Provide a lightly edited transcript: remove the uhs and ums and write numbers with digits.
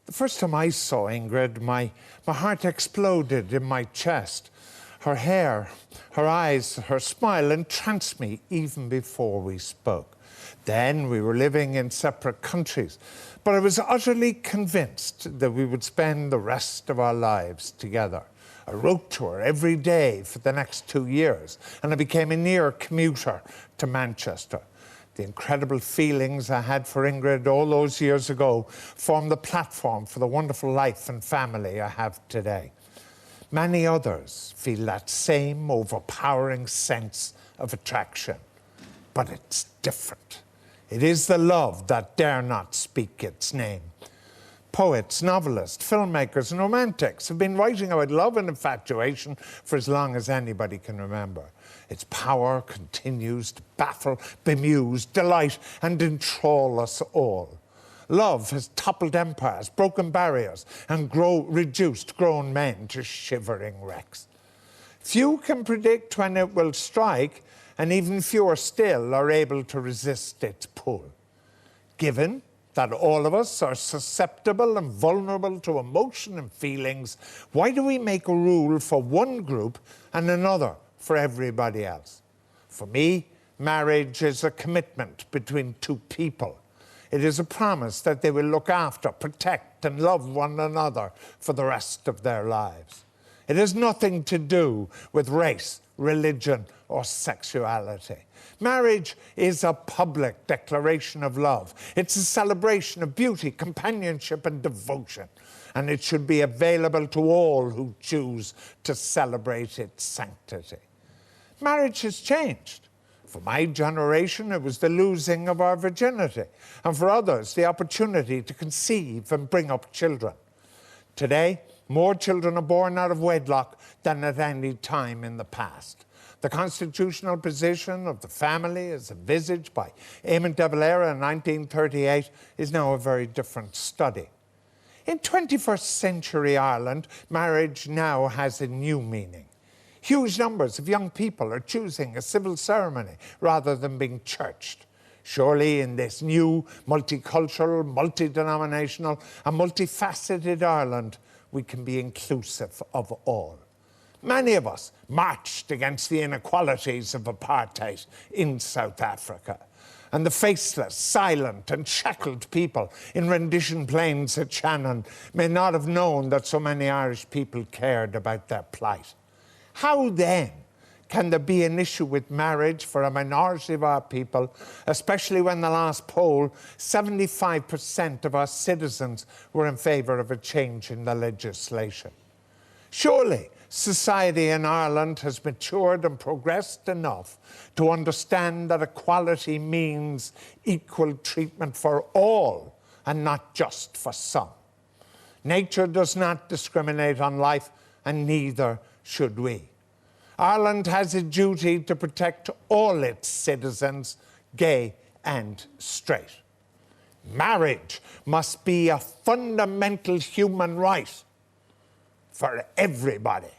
The first time I saw Ingrid, my heart exploded in my chest. Her hair, her eyes, her smile entranced me even before we spoke. Then we were living in separate countries, but I was utterly convinced that we would spend the rest of our lives together. I wrote to her every day for the next 2 years, and I became a near commuter to Manchester. The incredible feelings I had for Ingrid all those years ago formed the platform for the wonderful life and family I have today. Many others feel that same overpowering sense of attraction, but it's different. It is the love that dare not speak its name. Poets, novelists, filmmakers, and romantics have been writing about love and infatuation for as long as anybody can remember. Its power continues to baffle, bemuse, delight, and enthrall us all. Love has toppled empires, broken barriers, and reduced grown men to shivering wrecks. Few can predict when it will strike, and even fewer still are able to resist its pull. Given that all of us are susceptible and vulnerable to emotion and feelings, why do we make a rule for one group and another for everybody else? For me, marriage is a commitment between two people. It is a promise that they will look after, protect, and love one another for the rest of their lives. It has nothing to do with race, religion, or sexuality. Marriage is a public declaration of love. It's a celebration of beauty, companionship, and devotion. And it should be available to all who choose to celebrate its sanctity. Marriage has changed. For my generation, it was the losing of our virginity, and for others, the opportunity to conceive and bring up children. Today, more children are born out of wedlock than at any time in the past. The constitutional position of the family, as envisaged by Eamon de Valera in 1938, is now a very different study. In 21st century Ireland, marriage now has a new meaning. Huge numbers of young people are choosing a civil ceremony rather than being churched. Surely in this new, multicultural, multi-denominational and multifaceted Ireland, we can be inclusive of all. Many of us marched against the inequalities of apartheid in South Africa, and the faceless, silent and shackled people in rendition plains at Shannon may not have known that so many Irish people cared about their plight. How then can there be an issue with marriage for a minority of our people, especially when the last poll, 75% of our citizens were in favour of a change in the legislation? Surely society in Ireland has matured and progressed enough to understand that equality means equal treatment for all and not just for some. Nature does not discriminate on life, and neither should we. Ireland has a duty to protect all its citizens, gay and straight. Marriage must be a fundamental human right for everybody.